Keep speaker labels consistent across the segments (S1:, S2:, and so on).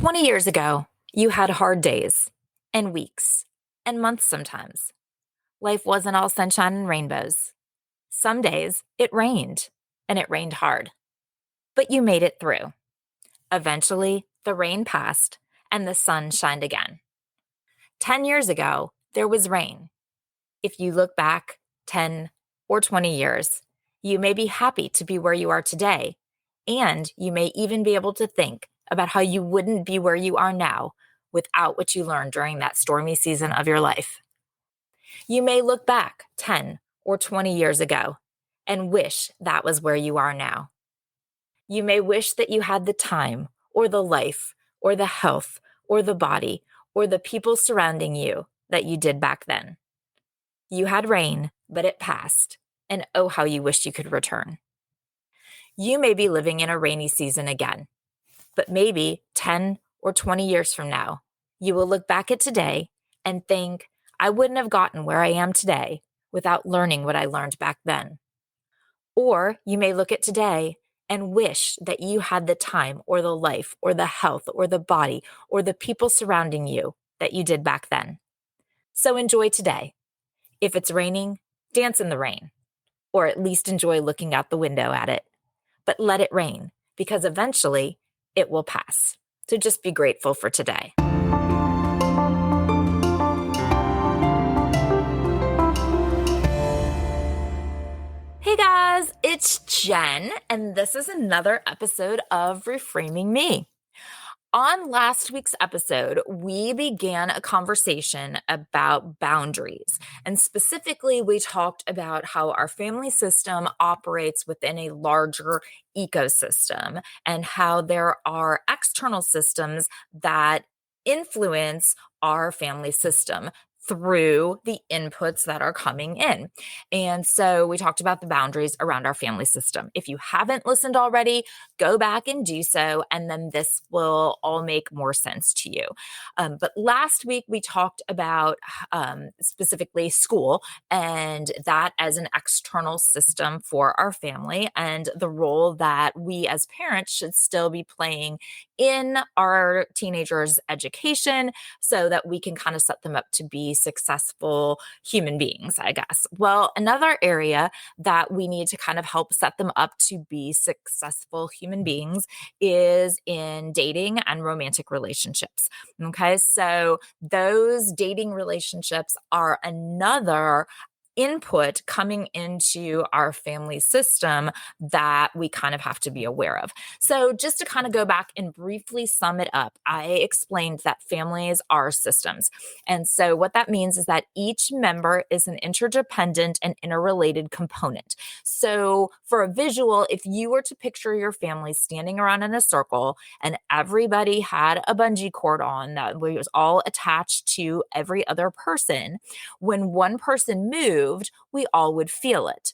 S1: 20 years ago, you had hard days and weeks and months sometimes. Life wasn't all sunshine and rainbows. Some days it rained, and it rained hard. But you made it through. Eventually, the rain passed and the sun shined again. 10 years ago, there was rain. If you look back 10 or 20 years, you may be happy to be where you are today, and you may even be able to think about how you wouldn't be where you are now without what you learned during that stormy season of your life. You may look back 10 or 20 years ago and wish that was where you are now. You may wish that you had the time or the life or the health or the body or the people surrounding you that you did back then. You had rain, but it passed, and oh, how you wished you could return. You may be living in a rainy season again, but maybe 10 or 20 years from now, you will look back at today and think, I wouldn't have gotten where I am today without learning what I learned back then. Or you may look at today and wish that you had the time or the life or the health or the body or the people surrounding you that you did back then. So enjoy today. If it's raining, dance in the rain, or at least enjoy looking out the window at it. But let it rain, because eventually it will pass. So just be grateful for today. Hey guys, it's Jen, and this is another episode of Reframing Me. On last week's episode, we began a conversation about boundaries. And specifically, we talked about how our family system operates within a larger ecosystem and how there are external systems that influence our family system through the inputs that are coming in. And so we talked about the boundaries around our family system. If you haven't listened already, go back and do so, and then this will all make more sense to you. But last week we talked about specifically school and that as an external system for our family and the role that we as parents should still be playing in our teenagers' education so that we can kind of set them up to be successful human beings, I guess. Well, another area that we need to kind of help set them up to be successful human beings is in dating and romantic relationships. Okay, so those dating relationships are another input coming into our family system that we kind of have to be aware of. So just to kind of go back and briefly sum it up, I explained that families are systems. And so what that means is that each member is an interdependent and interrelated component. So for a visual, if you were to picture your family standing around in a circle and everybody had a bungee cord on that was all attached to every other person, when one person moved, we all would feel it.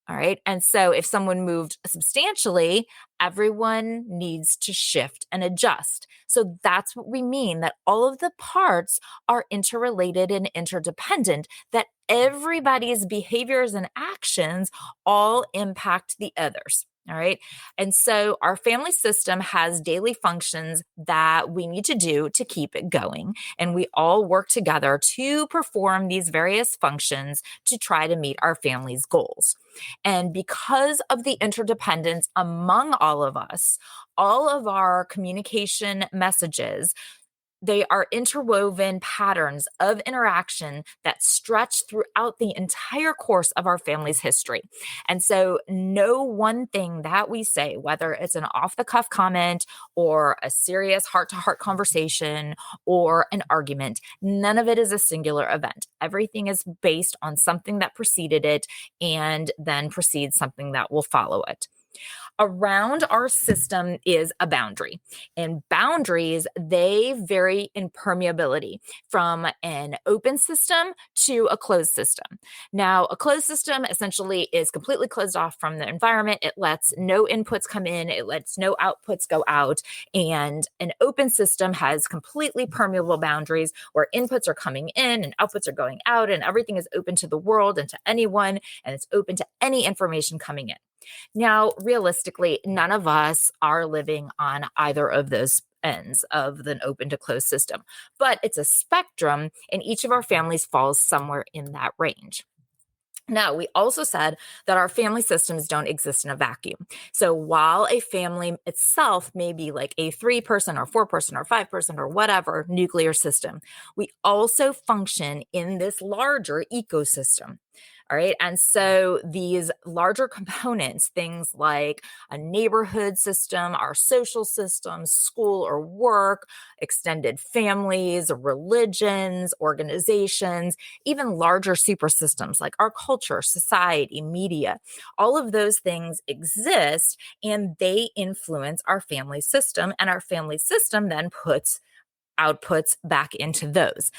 S1: All right. And so if someone moved substantially, everyone needs to shift and adjust. So that's what we mean, that all of the parts are interrelated and interdependent, that everybody's behaviors and actions all impact the others. All right. And so our family system has daily functions that we need to do to keep it going. And we all work together to perform these various functions to try to meet our family's goals. And because of the interdependence among all of us, all of our communication messages, they are interwoven patterns of interaction that stretch throughout the entire course of our family's history. And so no one thing that we say, whether it's an off-the-cuff comment or a serious heart-to-heart conversation or an argument, none of it is a singular event. Everything is based on something that preceded it and then precedes something that will follow it. Around our system is a boundary, and boundaries, they vary in permeability from an open system to a closed system. Now, a closed system essentially is completely closed off from the environment. It lets no inputs come in. It lets no outputs go out. And an open system has completely permeable boundaries where inputs are coming in and outputs are going out, and everything is open to the world and to anyone, and it's open to any information coming in. Now, realistically, none of us are living on either of those ends of an open to closed system, but it's a spectrum, and each of our families falls somewhere in that range. Now, we also said that our family systems don't exist in a vacuum. So while a family itself may be like a 3-person or 4-person or 5-person or whatever nuclear system, we also function in this larger ecosystem. All right. And so these larger components, things like a neighborhood system, our social systems, school or work, extended families, religions, organizations, even larger super systems like our culture, society, media, all of those things exist and they influence our family system. And our family system then puts outputs back into those.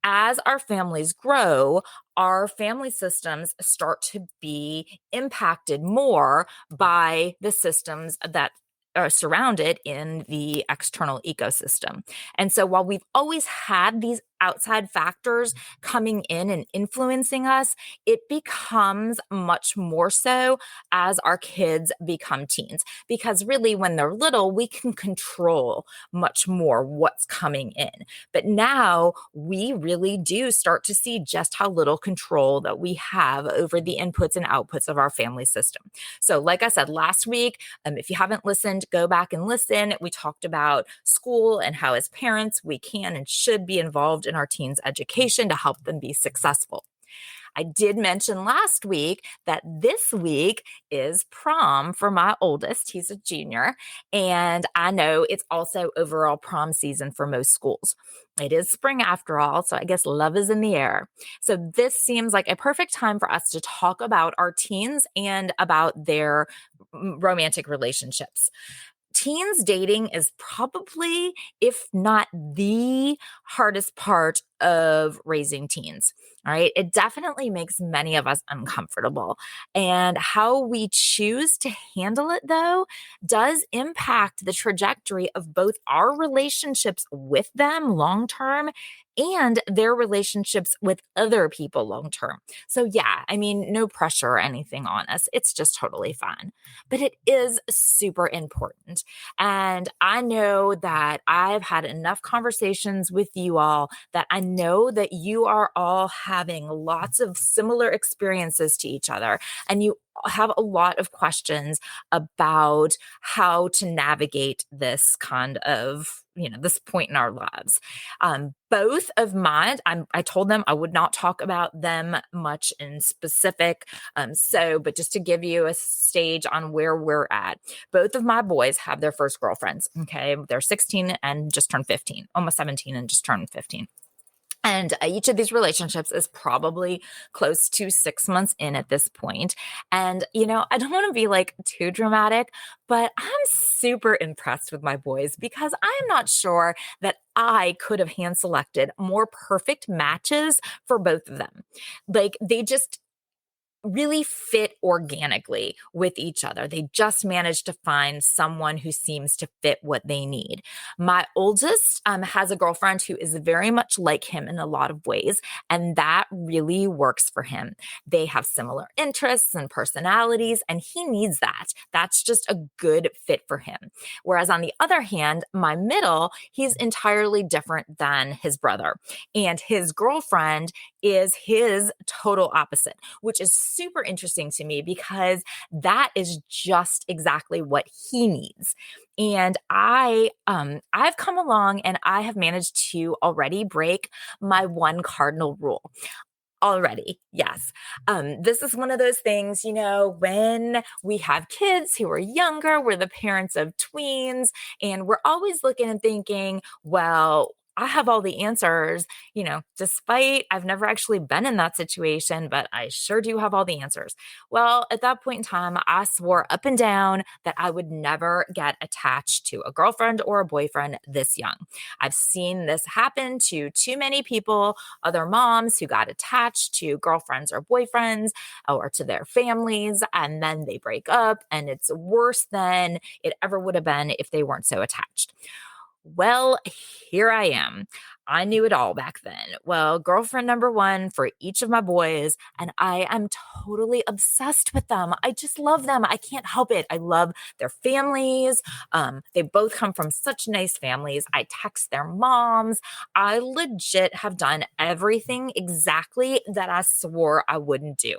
S1: As our families grow, our family systems start to be impacted more by the systems that are surrounded in the external ecosystem. And so while we've always had these outside factors coming in and influencing us, it becomes much more so as our kids become teens. Because really, when they're little, we can control much more what's coming in. But now we really do start to see just how little control that we have over the inputs and outputs of our family system. So, like I said last week, if you haven't listened, go back and listen. We talked about school and how, as parents, we can and should be involved in our teens' education to help them be successful. I did mention last week that this week is prom for my oldest. He's a junior. And I know it's also overall prom season for most schools. It is spring after all, so I guess love is in the air. So this seems like a perfect time for us to talk about our teens and about their romantic relationships. Teens dating is probably, if not the hardest part of raising teens. All right. It definitely makes many of us uncomfortable. And how we choose to handle it, though, does impact the trajectory of both our relationships with them long term and their relationships with other people long term. So, yeah, I mean, no pressure or anything on us. It's just totally fine. But it is super important. And I know that I've had enough conversations with you all that I know that you are all having lots of similar experiences to each other. And you have a lot of questions about how to navigate this kind of, this point in our lives. Both of mine, I told them I would not talk about them much in specific. But just to give you a stage on where we're at, both of my boys have their first girlfriends. Okay. They're 16 and just turned 15, almost 17 and just turned 15. And each of these relationships is probably close to 6 months in at this point. And, I don't want to be like too dramatic, but I'm super impressed with my boys because I am not sure that I could have hand selected more perfect matches for both of them. Like they just really fit organically with each other. They just managed to find someone who seems to fit what they need. My oldest has a girlfriend who is very much like him in a lot of ways, and that really works for him. They have similar interests and personalities, and he needs that. That's just a good fit for him. Whereas on the other hand, my middle, he's entirely different than his brother, and his girlfriend is his total opposite, which is super interesting to me because that is just exactly what he needs. And I've come along and I have managed to already break my one cardinal rule. Already, yes. This is one of those things, when we have kids who are younger, we're the parents of tweens, and we're always looking and thinking, well, I have all the answers, despite I've never actually been in that situation, but I sure do have all the answers. Well, at that point in time, I swore up and down that I would never get attached to a girlfriend or a boyfriend this young. I've seen this happen to too many people, other moms who got attached to girlfriends or boyfriends or to their families, and then they break up, and it's worse than it ever would have been if they weren't so attached. Well, here I am. I knew it all back then. Well, girlfriend number one for each of my boys, and I am totally obsessed with them. I just love them. I can't help it. I love their families. They both come from such nice families. I text their moms. I legit have done everything exactly that I swore I wouldn't do.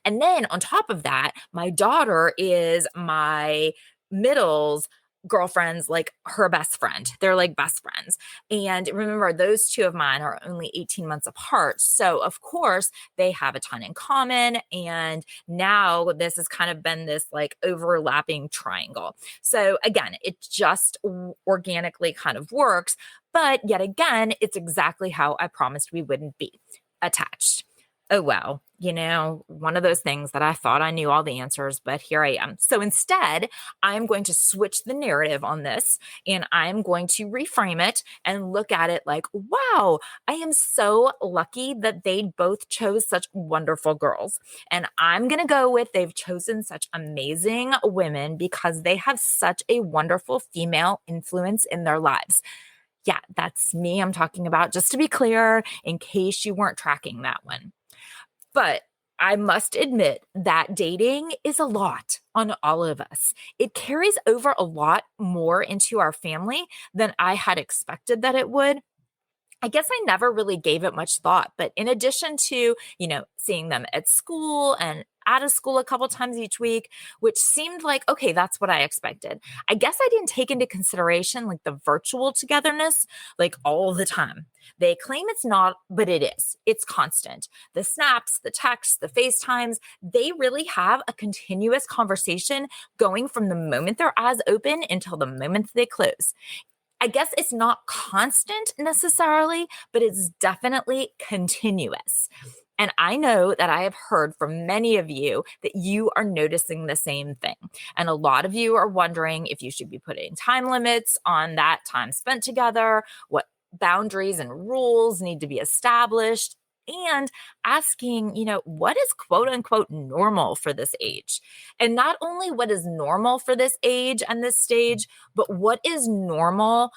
S1: And then on top of that, my daughter is my middle's girlfriend's like her best friend. They're like best friends. And remember, those two of mine are only 18 months apart. So, of course, they have a ton in common. And now this has kind of been this like overlapping triangle. So, again, it just organically kind of works. But yet again, it's exactly how I promised we wouldn't be attached. Oh, well, one of those things that I thought I knew all the answers, but here I am. So instead, I'm going to switch the narrative on this and I'm going to reframe it and look at it like, wow, I am so lucky that they both chose such wonderful girls. And I'm going to go with they've chosen such amazing women because they have such a wonderful female influence in their lives. Yeah, that's me I'm talking about, just to be clear, in case you weren't tracking that one. But I must admit that dating is a lot on all of us. It carries over a lot more into our family than I had expected that it would. I guess I never really gave it much thought, but in addition to, seeing them at school and out of school a couple times each week, which seemed like, okay, that's what I expected. I guess I didn't take into consideration like the virtual togetherness, like all the time. They claim it's not, but it is. It's constant. The snaps, the texts, the FaceTimes, they really have a continuous conversation going from the moment their eyes open until the moment they close. I guess it's not constant necessarily, but it's definitely continuous. And I know that I have heard from many of you that you are noticing the same thing. And a lot of you are wondering if you should be putting time limits on that time spent together, what boundaries and rules need to be established, and asking, what is quote unquote normal for this age? And not only what is normal for this age and this stage, but what is normal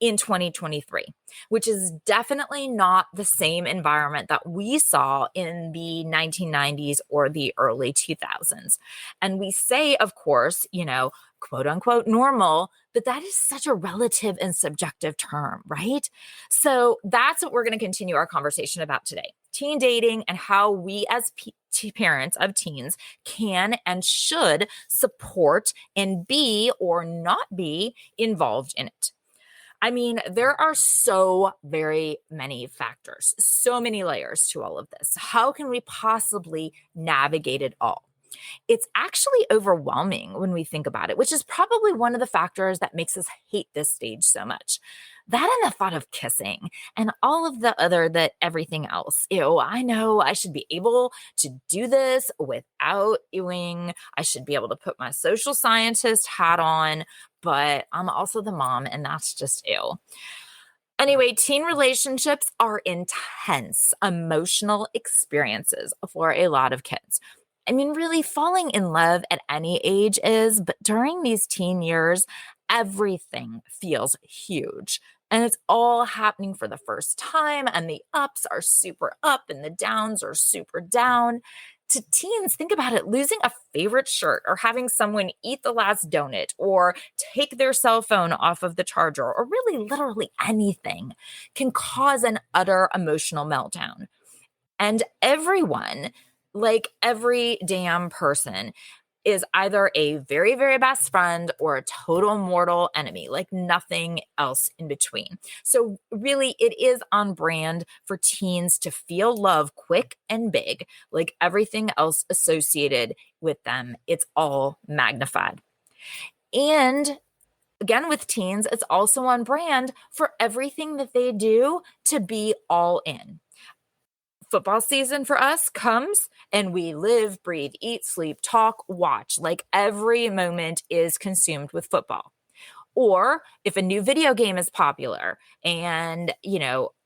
S1: in 2023, which is definitely not the same environment that we saw in the 1990s or the early 2000s. And we say, of course, quote unquote normal, but that is such a relative and subjective term, right? So that's what we're going to continue our conversation about today. Teen dating and how we as parents of teens can and should support and be or not be involved in it. I mean, there are so very many factors, so many layers to all of this. How can we possibly navigate it all? It's actually overwhelming when we think about it, which is probably one of the factors that makes us hate this stage so much. That and the thought of kissing and all of the other, that everything else. I know I should be able to do this without ewing. I should be able to put my social scientist hat on, but I'm also the mom, and that's just ew. Anyway, teen relationships are intense emotional experiences for a lot of kids. I mean, really, falling in love at any age is, but during these teen years, everything feels huge. And it's all happening for the first time, and the ups are super up and the downs are super down. To teens, think about it, losing a favorite shirt or having someone eat the last donut or take their cell phone off of the charger or really literally anything can cause an utter emotional meltdown. And everyone, like every damn person, is either a very, very best friend or a total mortal enemy, like nothing else in between. So, really, it is on brand for teens to feel love quick and big, like everything else associated with them. It's all magnified. And again, with teens, it's also on brand for everything that they do to be all in. Football season for us comes and we live, breathe, eat, sleep, talk, watch. Like every moment is consumed with football. Or if a new video game is popular and,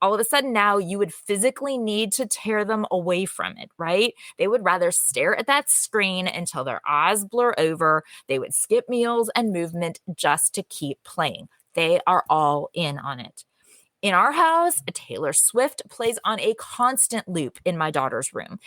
S1: all of a sudden now you would physically need to tear them away from it, right? They would rather stare at that screen until their eyes blur over. They would skip meals and movement just to keep playing. They are all in on it. In our house, Taylor Swift plays on a constant loop in my daughter's room.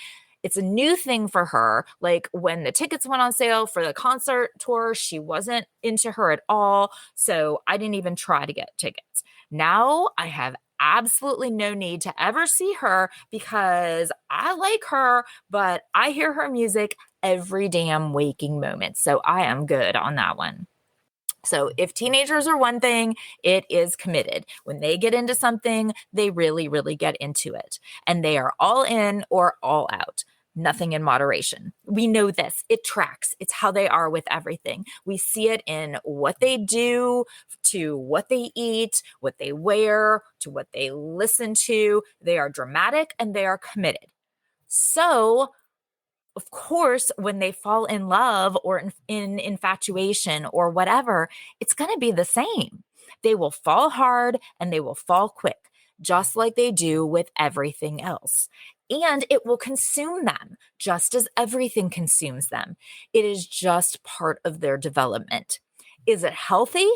S1: It's a new thing for her. Like when the tickets went on sale for the concert tour, she wasn't into her at all. So I didn't even try to get tickets. Now I have absolutely no need to ever see her because I like her, but I hear her music every damn waking moment. So I am good on that one. So if teenagers are one thing, it is committed. When they get into something, they really, really get into it. And they are all in or all out. Nothing in moderation. We know this. It tracks. It's how they are with everything. We see it in what they do, to what they eat, what they wear, to what they listen to. They are dramatic and they are committed. So of course, when they fall in love or in infatuation or whatever, it's going to be the same. They will fall hard and they will fall quick, just like they do with everything else. And it will consume them, just as everything consumes them. It is just part of their development. Is it healthy?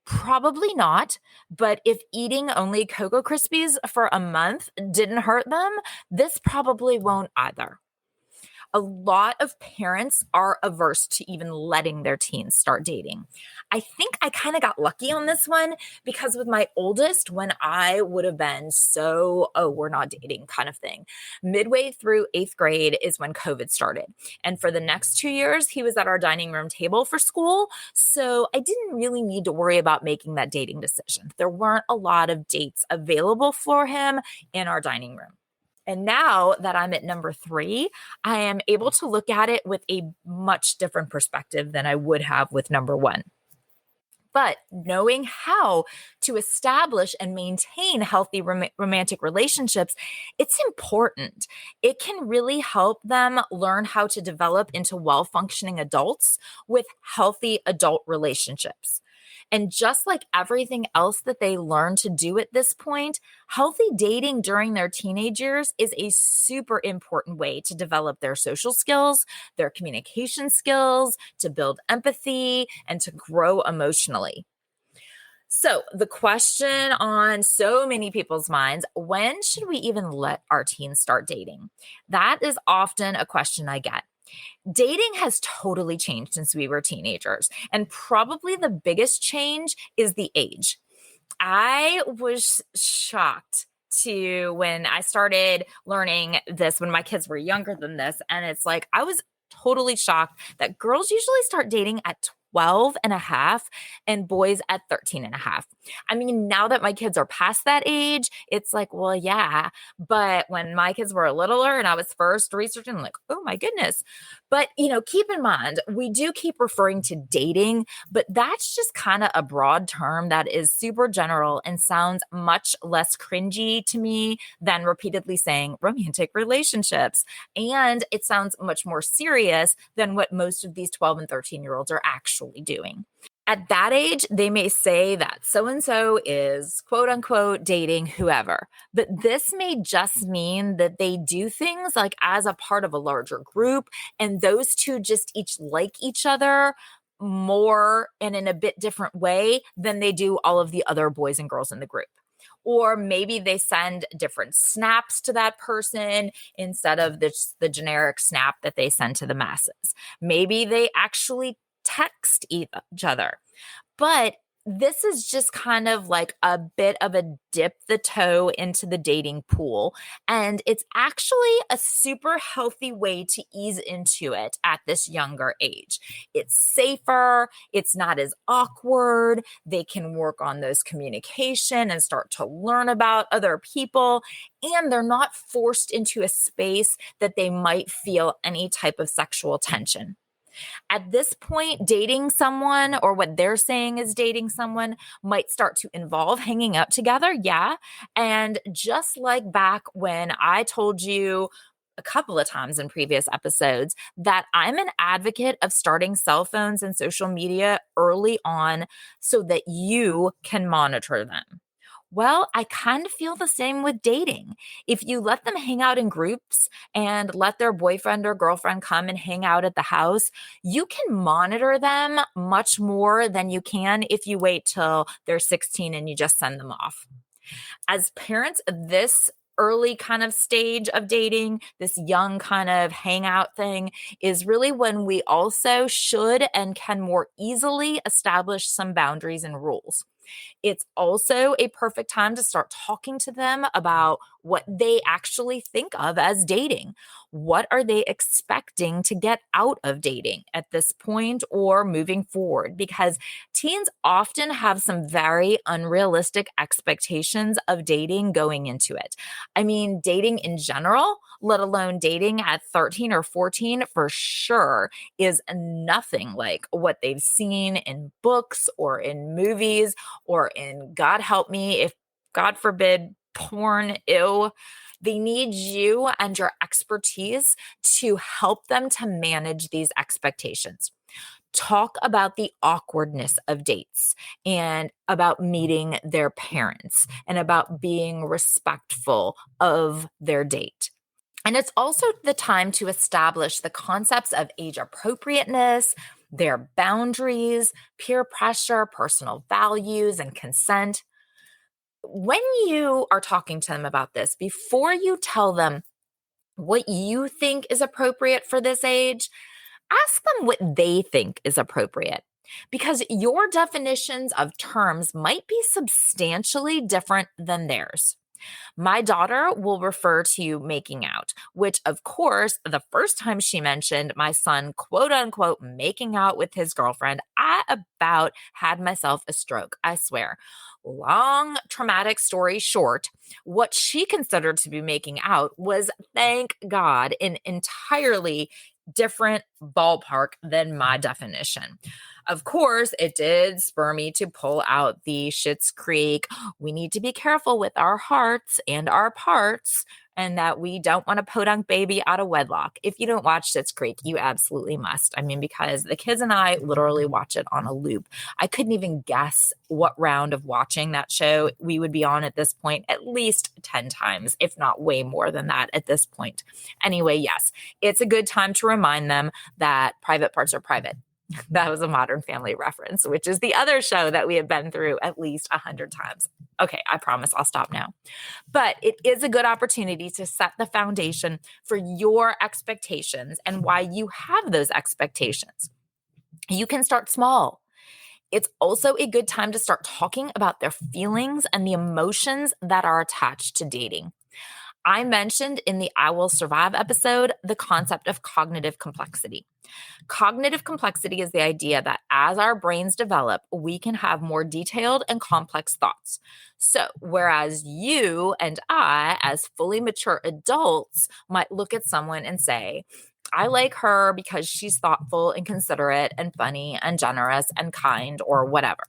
S1: Probably not. But if eating only Cocoa Krispies for a month didn't hurt them, this probably won't either. A lot of parents are averse to even letting their teens start dating. I think I kind of got lucky on this one because with my oldest, when I would have been so, oh, we're not dating kind of thing, midway through 8th grade is when COVID started. And for the next 2 years, he was at our dining room table for school. So I didn't really need to worry about making that dating decision. There weren't a lot of dates available for him in our dining room. And now that I'm at number 3, I am able to look at it with a much different perspective than I would have with number 1. But knowing how to establish and maintain healthy romantic relationships, it's important. It can really help them learn how to develop into well-functioning adults with healthy adult relationships. And just like everything else that they learn to do at this point, healthy dating during their teenage years is a super important way to develop their social skills, their communication skills, to build empathy, and to grow emotionally. So, the question on so many people's minds, when should we even let our teens start dating? That is often a question I get. Dating has totally changed since we were teenagers, and probably the biggest change is the age. I was shocked to when I started learning this when my kids were younger than this. And it's like, I was totally shocked that girls usually start dating at 12 and a half and boys at 13 and a half. I mean, now that my kids are past that age, it's like, well, yeah. But when my kids were littler and I was first researching, I'm like, oh my goodness. But, keep in mind, we do keep referring to dating, but that's just kind of a broad term that is super general and sounds much less cringy to me than repeatedly saying romantic relationships. And it sounds much more serious than what most of these 12 and 13-year-olds are actually doing. At that age, they may say that so-and-so is quote unquote dating whoever, but this may just mean that they do things like as a part of a larger group and those two just each like each other more and in a bit different way than they do all of the other boys and girls in the group. Or maybe they send different snaps to that person instead of the generic snap that they send to the masses. Maybe they actually text each other. But this is just kind of like a bit of a dip the toe into the dating pool. And it's actually a super healthy way to ease into it at this younger age. It's safer. It's not as awkward. They can work on those communication and start to learn about other people. And they're not forced into a space that they might feel any type of sexual tension. At this point, dating someone or what they're saying is dating someone might start to involve hanging out together. Yeah. And just like back when I told you a couple of times in previous episodes that I'm an advocate of starting cell phones and social media early on so that you can monitor them. Well, I kind of feel the same with dating. If you let them hang out in groups and let their boyfriend or girlfriend come and hang out at the house, you can monitor them much more than you can if you wait till they're 16 and you just send them off. As parents, this early kind of stage of dating, this young kind of hangout thing is really when we also should and can more easily establish some boundaries and rules. It's also a perfect time to start talking to them about what they actually think of as dating. What are they expecting to get out of dating at this point or moving forward? Because teens often have some very unrealistic expectations of dating going into it. I mean, dating in general, let alone dating at 13 or 14, for sure is nothing like what they've seen in books or in movies or in, God help me, if God forbid, porn, ew. They need you and your expertise to help them to manage these expectations. Talk about the awkwardness of dates and about meeting their parents and about being respectful of their date. And it's also the time to establish the concepts of age appropriateness, their boundaries, peer pressure, personal values, and consent. When you are talking to them about this, before you tell them what you think is appropriate for this age, ask them what they think is appropriate. Because your definitions of terms might be substantially different than theirs. My daughter will refer to making out, which, of course, the first time she mentioned my son, quote unquote, making out with his girlfriend, I about had myself a stroke, I swear. Long traumatic story short, what she considered to be making out was, thank God, an entirely different ballpark than my definition. Of course, it did spur me to pull out the Schitt's Creek. We need to be careful with our hearts and our parts, and that we don't want a podunk baby out of wedlock. If you don't watch Schitt's Creek, you absolutely must. I mean, because the kids and I literally watch it on a loop. I couldn't even guess what round of watching that show we would be on at this point, at least 10 times, if not way more than that at this point. Anyway, yes, it's a good time to remind them that private parts are private. That was a Modern Family reference, which is the other show that we have been through at least 100 times. Okay, I promise I'll stop now. But it is a good opportunity to set the foundation for your expectations and why you have those expectations. You can start small. It's also a good time to start talking about their feelings and the emotions that are attached to dating. I mentioned in the I Will Survive episode the concept of cognitive complexity. Cognitive complexity is the idea that as our brains develop, we can have more detailed and complex thoughts. So, whereas you and I, as fully mature adults, might look at someone and say, I like her because she's thoughtful and considerate and funny and generous and kind or whatever.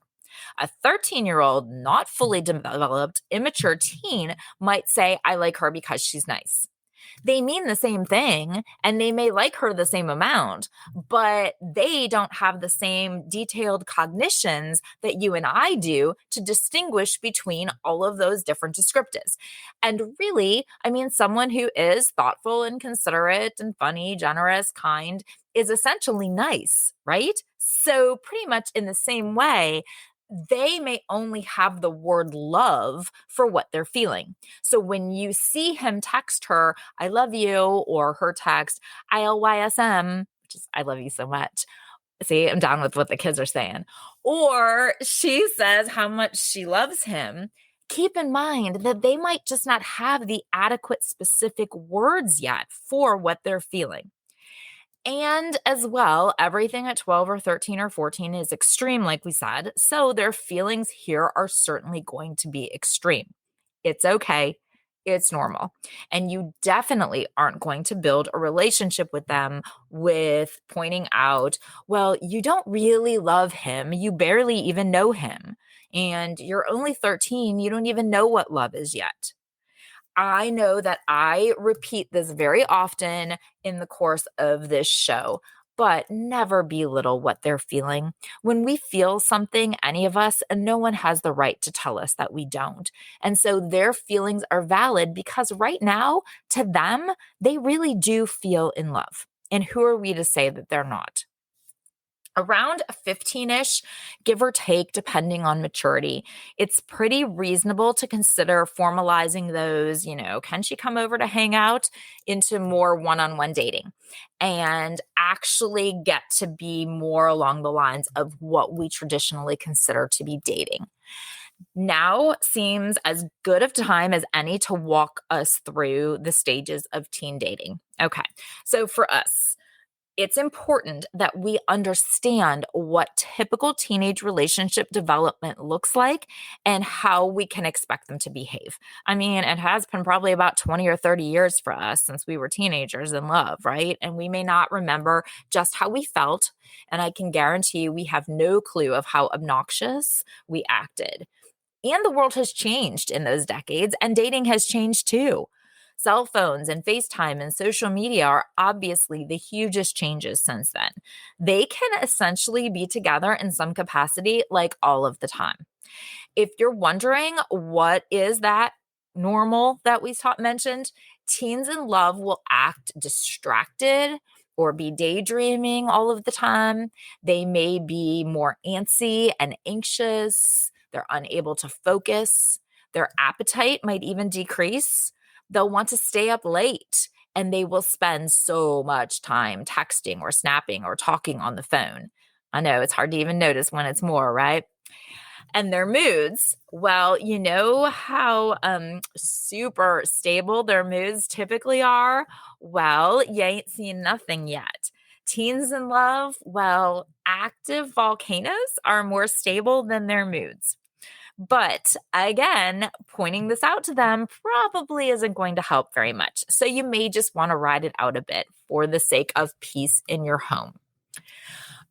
S1: A 13-year-old, not fully developed, immature teen might say, I like her because she's nice. They mean the same thing and they may like her the same amount, but they don't have the same detailed cognitions that you and I do to distinguish between all of those different descriptives. And really, I mean, someone who is thoughtful and considerate and funny, generous, kind is essentially nice, right? So, pretty much in the same way, they may only have the word love for what they're feeling. So when you see him text her, I love you, or her text, ILYSM, which is I love you so much. See, I'm down with what the kids are saying. Or she says how much she loves him. Keep in mind that they might just not have the adequate specific words yet for what they're feeling. And as well, everything at 12 or 13 or 14 is extreme, like we said. So their feelings here are certainly going to be extreme. It's okay. It's normal. And you definitely aren't going to build a relationship with them with pointing out, well, you don't really love him. You barely even know him. And you're only 13. You don't even know what love is yet. I know that I repeat this very often in the course of this show. but never belittle what they're feeling. When we feel something, any of us, no one has the right to tell us that we don't. And so their feelings are valid because right now, to them, they really do feel in love. And who are we to say that they're not? Around 15-ish, give or take, depending on maturity, it's pretty reasonable to consider formalizing those, can she come over to hang out, into more one-on-one dating and actually get to be more along the lines of what we traditionally consider to be dating. Now seems as good of time as any to walk us through the stages of teen dating. Okay, so for us, it's important that we understand what typical teenage relationship development looks like and how we can expect them to behave. I mean, it has been probably about 20 or 30 years for us since we were teenagers in love, right? And we may not remember just how we felt. And I can guarantee you we have no clue of how obnoxious we acted. And the world has changed in those decades, and dating has changed too. Cell phones and FaceTime and social media are obviously the hugest changes since then. They can essentially be together in some capacity like all of the time. If you're wondering what is that normal that we mentioned, teens in love will act distracted or be daydreaming all of the time. They may be more antsy and anxious. They're unable to focus. Their appetite might even decrease. They'll want to stay up late and they will spend so much time texting or snapping or talking on the phone. I know it's hard to even notice when it's more, right? And their moods, well, you know how super stable their moods typically are? Well, you ain't seen nothing yet. Teens in love, well, active volcanoes are more stable than their moods. But again, pointing this out to them probably isn't going to help very much. So you may just want to ride it out a bit for the sake of peace in your home.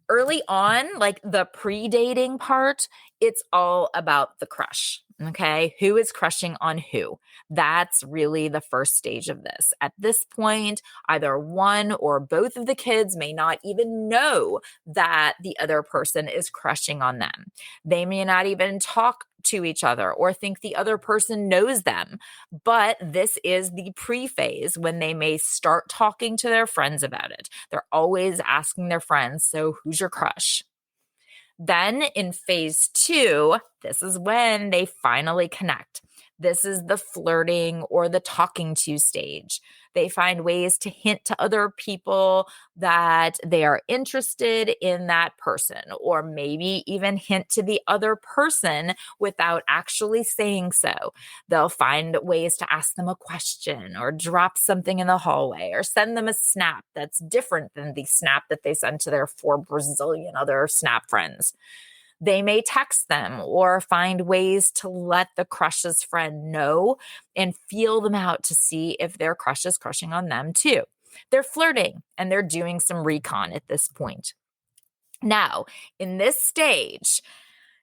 S1: Early on, like the pre-dating part, it's all about the crush. Okay. Who is crushing on who? That's really the first stage of this. At this point, either one or both of the kids may not even know that the other person is crushing on them. They may not even talk to each other or think the other person knows them. But this is the pre-phase when they may start talking to their friends about it. They're always asking their friends, so who's your crush? Then in phase 2, this is when they finally connect. This is the flirting or the talking to stage. They find ways to hint to other people that they are interested in that person, or maybe even hint to the other person without actually saying so. They'll find ways to ask them a question or drop something in the hallway or send them a snap that's different than the snap that they send to their 4 Brazilian other snap friends. They may text them or find ways to let the crush's friend know and feel them out to see if their crush is crushing on them too. They're flirting and they're doing some recon at this point. Now, in this stage,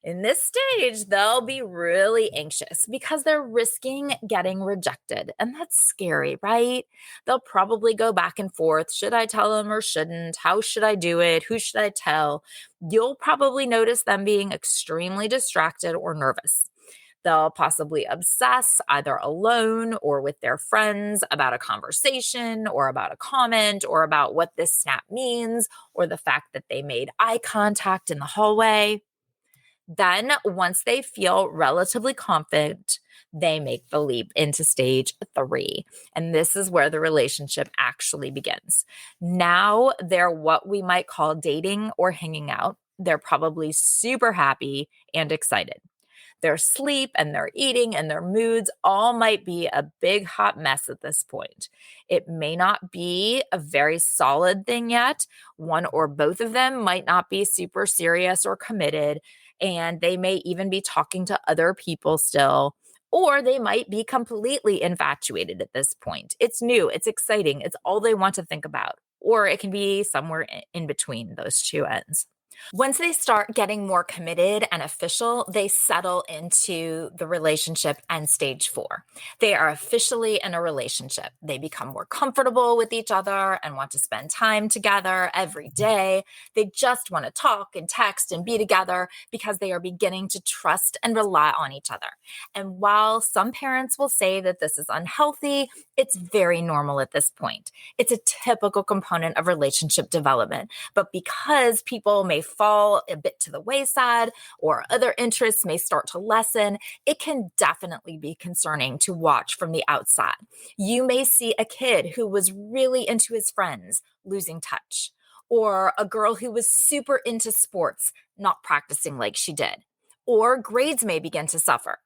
S1: they'll be really anxious because they're risking getting rejected. And that's scary, right? They'll probably go back and forth. Should I tell them or shouldn't? How should I do it? Who should I tell? You'll probably notice them being extremely distracted or nervous. They'll possibly obsess either alone or with their friends about a conversation or about a comment or about what this snap means or the fact that they made eye contact in the hallway. Then, once they feel relatively confident, they make the leap into stage 3. And this is where the relationship actually begins. Now they're what we might call dating or hanging out. They're probably super happy and excited. Their sleep and their eating and their moods all might be a big hot mess at this point. It may not be a very solid thing yet. One or both of them might not be super serious or committed, and they may even be talking to other people still, or they might be completely infatuated at this point. It's new, it's exciting, it's all they want to think about, or it can be somewhere in between those two ends. Once they start getting more committed and official, they settle into the relationship and stage 4. They are officially in a relationship. They become more comfortable with each other and want to spend time together every day. They just want to talk and text and be together because they are beginning to trust and rely on each other. And while some parents will say that this is unhealthy, it's very normal at this point. It's a typical component of relationship development. But because people may fall a bit to the wayside or other interests may start to lessen, it can definitely be concerning to watch from the outside. You may see a kid who was really into his friends losing touch, or a girl who was super into sports not practicing like she did, or grades may begin to suffer.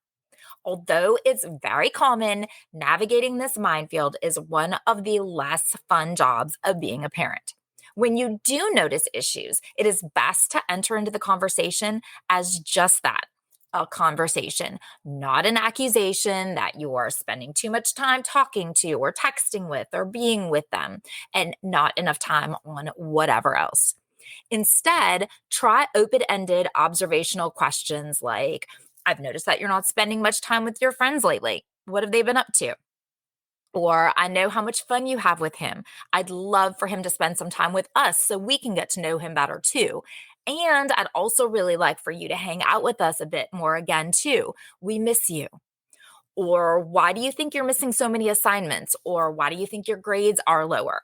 S1: Although it's very common, navigating this minefield is one of the less fun jobs of being a parent. When you do notice issues, it is best to enter into the conversation as just that, a conversation, not an accusation that you are spending too much time talking to or texting with or being with them and not enough time on whatever else. Instead, try open ended observational questions like, I've noticed that you're not spending much time with your friends lately. What have they been up to? Or I know how much fun you have with him. I'd love for him to spend some time with us so we can get to know him better too. And I'd also really like for you to hang out with us a bit more again too. We miss you. Or why do you think you're missing so many assignments? Or why do you think your grades are lower?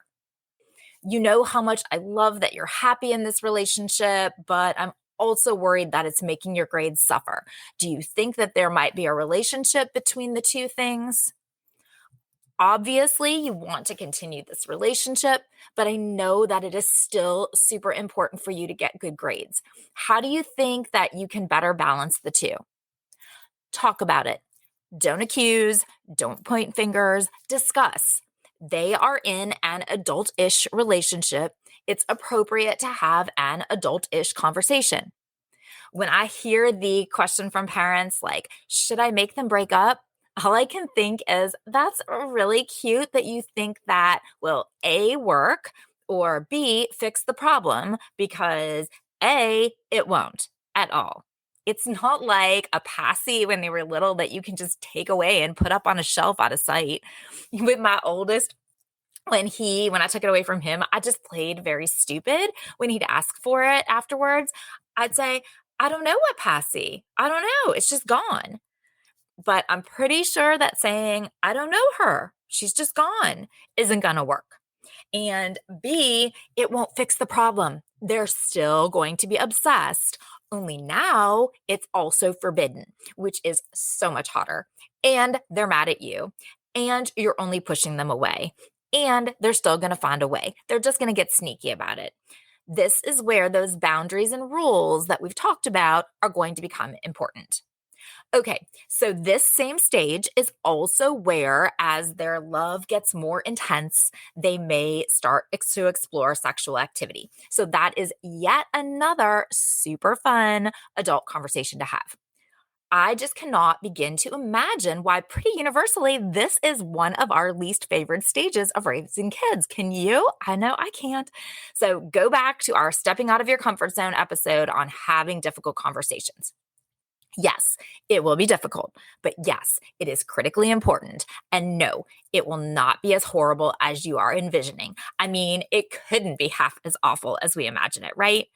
S1: You know how much I love that you're happy in this relationship, but I'm also worried that it's making your grades suffer. Do you think that there might be a relationship between the two things? Obviously, you want to continue this relationship, but I know that it is still super important for you to get good grades. How do you think that you can better balance the two? Talk about it. Don't accuse, don't point fingers, discuss. They are in an adult ish relationship. It's appropriate to have an adult ish conversation. When I hear the question from parents like, should I make them break up? All I can think is that's really cute that you think that will A, work, or B, fix the problem, because A, it won't at all. It's not like a passy when they were little that you can just take away and put up on a shelf out of sight. With my oldest, when I took it away from him, I just played very stupid. When he'd ask for it afterwards, I'd say, I don't know what passy. I don't know. It's just gone. But I'm pretty sure that saying, I don't know her, she's just gone, isn't going to work. And B, it won't fix the problem. They're still going to be obsessed. Only now it's also forbidden, which is so much hotter. And they're mad at you. And you're only pushing them away. And they're still going to find a way. They're just going to get sneaky about it. This is where those boundaries and rules that we've talked about are going to become important. Okay, so this same stage is also where, as their love gets more intense, they may start to explore sexual activity. So that is yet another super fun adult conversation to have. I just cannot begin to imagine why, pretty universally, this is one of our least favorite stages of raising kids. Can you? I know I can't. So go back to our stepping out of your comfort zone episode on having difficult conversations. Yes, it will be difficult, but yes, it is critically important. And no, it will not be as horrible as you are envisioning. I mean, it couldn't be half as awful as we imagine it, right?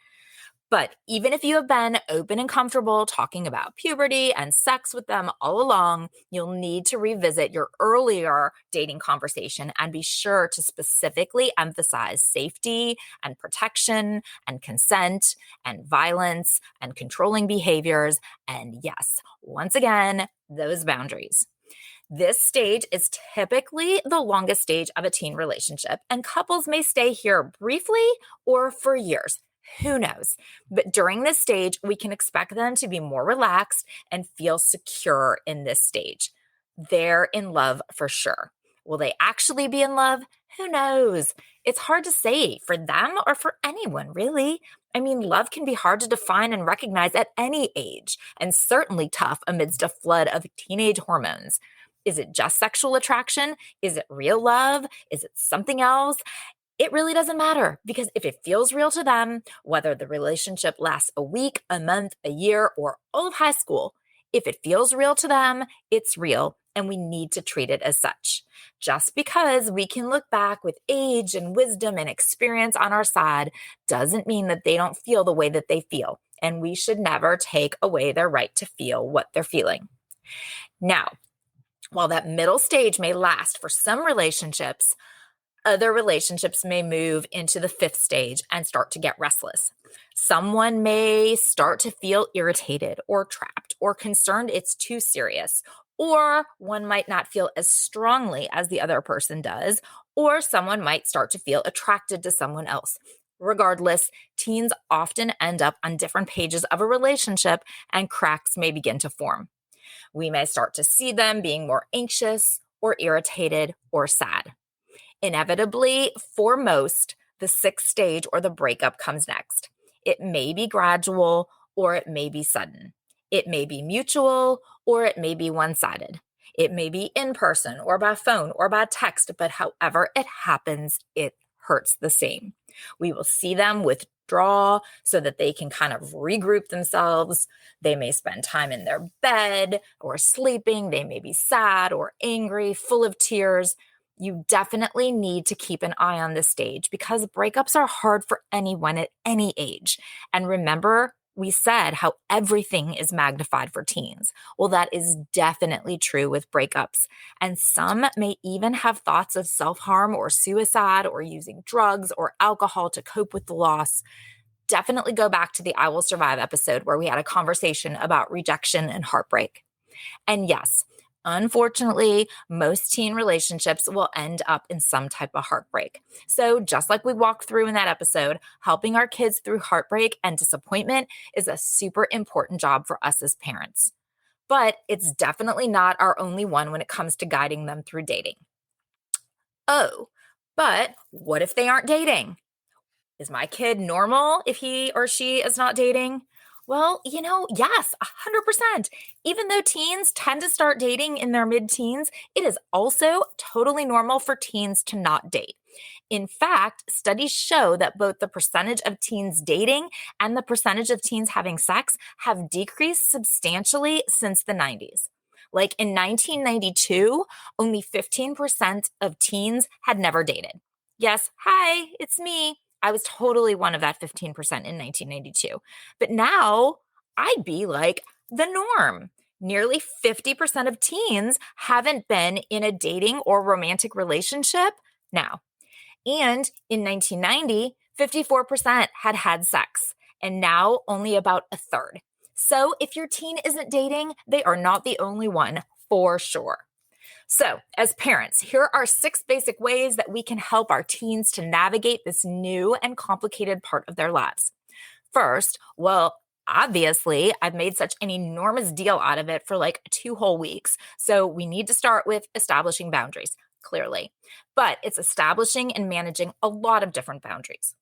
S1: But even if you have been open and comfortable talking about puberty and sex with them all along, you'll need to revisit your earlier dating conversation and be sure to specifically emphasize safety and protection and consent and violence and controlling behaviors. And yes, once again, those boundaries. This stage is typically the longest stage of a teen relationship, and couples may stay here briefly or for years. Who knows? But during this stage, we can expect them to be more relaxed and feel secure in this stage. They're in love for sure. Will they actually be in love? Who knows? It's hard to say for them or for anyone, really. I mean, love can be hard to define and recognize at any age, and certainly tough amidst a flood of teenage hormones. Is it just sexual attraction? Is it real love? Is it something else? It really doesn't matter because if it feels real to them, whether the relationship lasts a week, a month, a year, or all of high school, if it feels real to them, it's real and we need to treat it as such. Just because we can look back with age and wisdom and experience on our side doesn't mean that they don't feel the way that they feel. And we should never take away their right to feel what they're feeling. Now, while that middle stage may last for some relationships, other relationships may move into the fifth stage and start to get restless. Someone may start to feel irritated or trapped or concerned it's too serious, or one might not feel as strongly as the other person does, or someone might start to feel attracted to someone else. Regardless, teens often end up on different pages of a relationship and cracks may begin to form. We may start to see them being more anxious or irritated or sad. Inevitably, for most, the sixth stage or the breakup comes next. It may be gradual or it may be sudden. It may be mutual or it may be one-sided. It may be in person or by phone or by text, but however it happens, it hurts the same. We will see them withdraw so that they can kind of regroup themselves. They may spend time in their bed or sleeping. They may be sad or angry, full of tears. You definitely need to keep an eye on this stage because breakups are hard for anyone at any age. And remember, we said how everything is magnified for teens. Well, that is definitely true with breakups. And some may even have thoughts of self-harm or suicide or using drugs or alcohol to cope with the loss. Definitely go back to the I Will Survive episode where we had a conversation about rejection and heartbreak. And yes, unfortunately, most teen relationships will end up in some type of heartbreak. So, just like we walked through in that episode, helping our kids through heartbreak and disappointment is a super important job for us as parents. But it's definitely not our only one when it comes to guiding them through dating. Oh, but what if they aren't dating? Is my kid normal if he or she is not dating? Well, yes, 100%. Even though teens tend to start dating in their mid-teens, it is also totally normal for teens to not date. In fact, studies show that both the percentage of teens dating and the percentage of teens having sex have decreased substantially since the 90s. Like in 1992, only 15% of teens had never dated. Yes, hi, it's me. I was totally one of that 15% in 1992. But now I'd be like the norm. Nearly 50% of teens haven't been in a dating or romantic relationship now. And in 1990, 54% had had sex, and now only about a third. So if your teen isn't dating, they are not the only one for sure. So, as parents, here are 6 basic ways that we can help our teens to navigate this new and complicated part of their lives. First, well, obviously, I've made such an enormous deal out of it for like 2 whole weeks. So, we need to start with establishing boundaries, clearly. But it's establishing and managing a lot of different boundaries.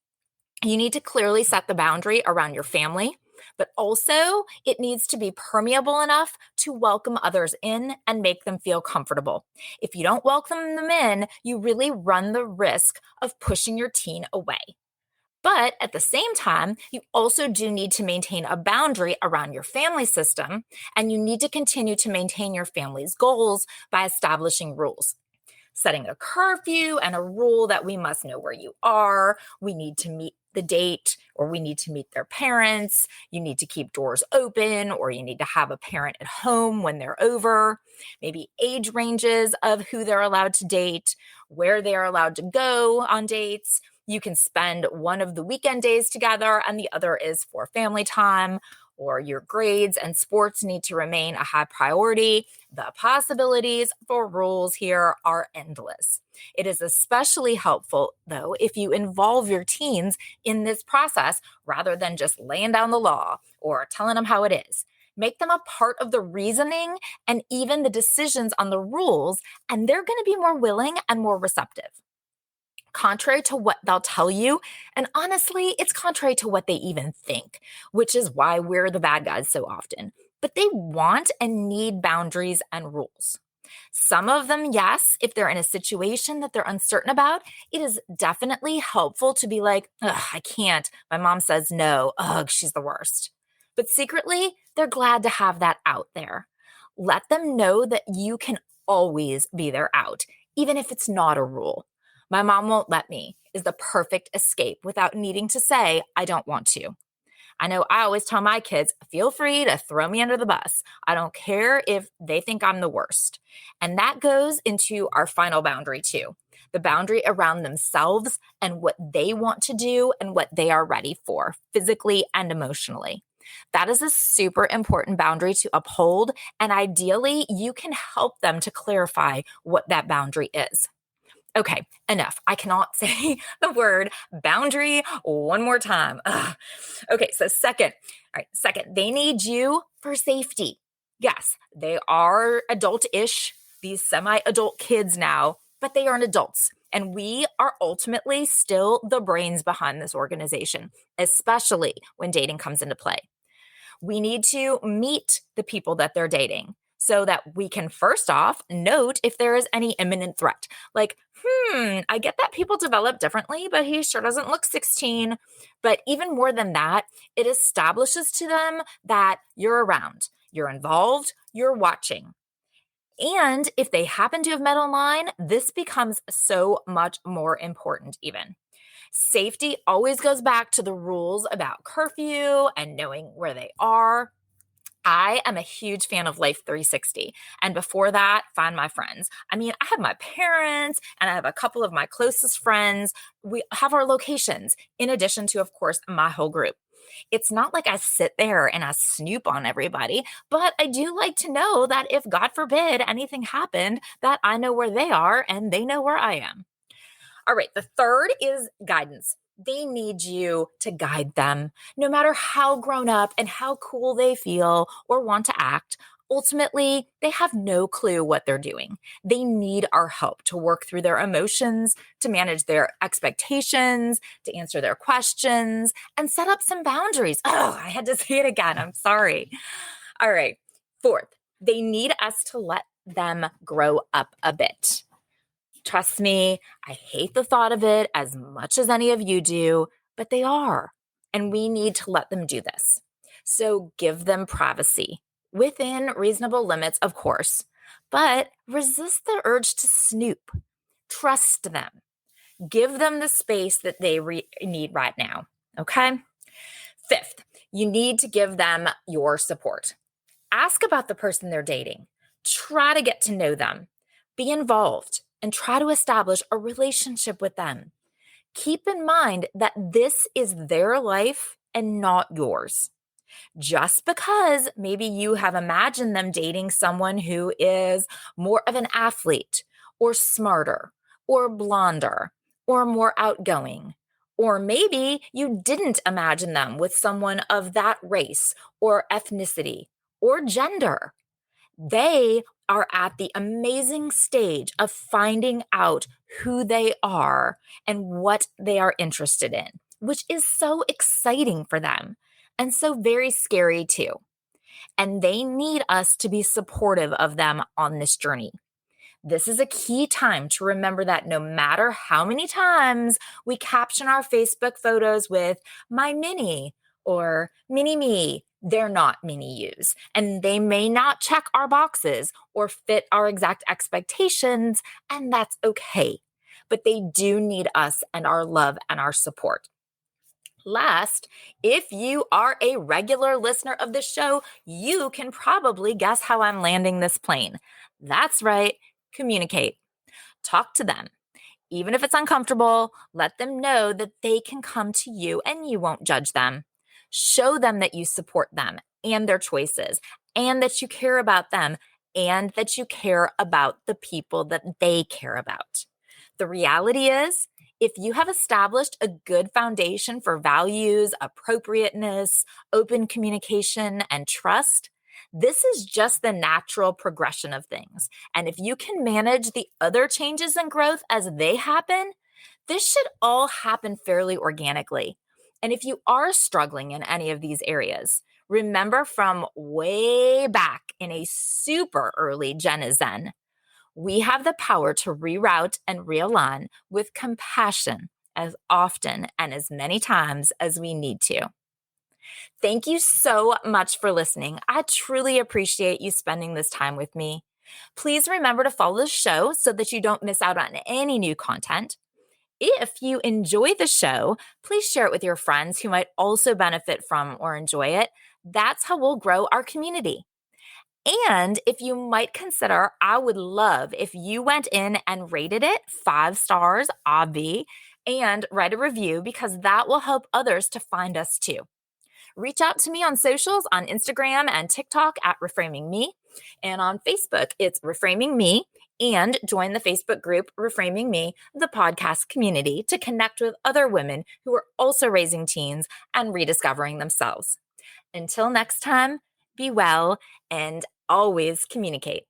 S1: You need to clearly set the boundary around your family, but also it needs to be permeable enough to welcome others in and make them feel comfortable. If you don't welcome them in, you really run the risk of pushing your teen away. But at the same time, you also do need to maintain a boundary around your family system, and you need to continue to maintain your family's goals by establishing rules. Setting a curfew and a rule that we must know where you are. We need to meet the date or we need to meet their parents. You need to keep doors open or you need to have a parent at home when they're over. Maybe age ranges of who they're allowed to date, where they're allowed to go on dates. You can spend one of the weekend days together and the other is for family time, or your grades and sports need to remain a high priority. The possibilities for rules here are endless. It is especially helpful, though, if you involve your teens in this process rather than just laying down the law or telling them how it is. Make them a part of the reasoning and even the decisions on the rules, and they're going to be more willing and more receptive. Contrary to what they'll tell you, and honestly, it's contrary to what they even think, which is why we're the bad guys so often. But they want and need boundaries and rules. Some of them, yes, if they're in a situation that they're uncertain about, it is definitely helpful to be like, ugh, I can't. My mom says no. Ugh, she's the worst. But secretly, they're glad to have that out there. Let them know that you can always be their out, even if it's not a rule. My mom won't let me is the perfect escape without needing to say, I don't want to. I know I always tell my kids, feel free to throw me under the bus. I don't care if they think I'm the worst. And that goes into our final boundary too, the boundary around themselves and what they want to do and what they are ready for physically and emotionally. That is a super important boundary to uphold. And ideally, you can help them to clarify what that boundary is. Okay, enough. I cannot say the word boundary one more time. Ugh. Okay, so second, they need you for safety. Yes, they are adult-ish, these semi-adult kids now, but they aren't adults. And we are ultimately still the brains behind this organization, especially when dating comes into play. We need to meet the people that they're dating so that we can first off note if there is any imminent threat. Like, I get that people develop differently, but he sure doesn't look 16. But even more than that, it establishes to them that you're around, you're involved, you're watching. And if they happen to have met online, this becomes so much more important even. Safety always goes back to the rules about curfew and knowing where they are. I am a huge fan of Life 360. And before that, Find My Friends. I mean, I have my parents and I have a couple of my closest friends. We have our locations in addition to, of course, my whole group. It's not like I sit there and I snoop on everybody, but I do like to know that if, God forbid, anything happened, that I know where they are and they know where I am. All right, the third is guidance. They need you to guide them. No matter how grown up and how cool they feel or want to act, ultimately, they have no clue what they're doing. They need our help to work through their emotions, to manage their expectations, to answer their questions, and set up some boundaries. Oh, I had to say it again. I'm sorry. All right, fourth, they need us to let them grow up a bit. Trust me, I hate the thought of it as much as any of you do, but they are. And we need to let them do this. So give them privacy within reasonable limits, of course, but resist the urge to snoop. Trust them. Give them the space that they need right now. Okay. Fifth, you need to give them your support. Ask about the person they're dating. Try to get to know them. Be involved and try to establish a relationship with them. Keep in mind that this is their life and not yours. Just because maybe you have imagined them dating someone who is more of an athlete or smarter or blonder or more outgoing, or maybe you didn't imagine them with someone of that race or ethnicity or gender. They are at the amazing stage of finding out who they are and what they are interested in, which is so exciting for them and so very scary too. And they need us to be supportive of them on this journey. This is a key time to remember that no matter how many times we caption our Facebook photos with my mini or mini me, they're not mini yous. And they may not check our boxes or fit our exact expectations, and that's okay. But they do need us and our love and our support. Last, if you are a regular listener of the show, you can probably guess how I'm landing this plane. That's right, communicate. Talk to them. Even if it's uncomfortable, let them know that they can come to you and you won't judge them. Show them that you support them and their choices, and that you care about them, and that you care about the people that they care about. The reality is, if you have established a good foundation for values, appropriateness, open communication, and trust, this is just the natural progression of things. And if you can manage the other changes and growth as they happen, this should all happen fairly organically. And if you are struggling in any of these areas, remember from way back in a super early Gen is Zen, We have the power to reroute and realign with compassion as often and as many times as we need to. Thank you so much for listening. I truly appreciate you spending this time with me. Please remember to follow the show so that you don't miss out on any new content. If you enjoy the show, please share it with your friends who might also benefit from or enjoy it. That's how we'll grow our community. And if you might consider, I would love if you went in and rated it 5 stars, obvi, and write a review because that will help others to find us too. Reach out to me on socials on Instagram and TikTok at Reframing Me. And on Facebook, it's Reframing Me. And join the Facebook group Reframing Me, the podcast community, to connect with other women who are also raising teens and rediscovering themselves. Until next time, be well and always communicate.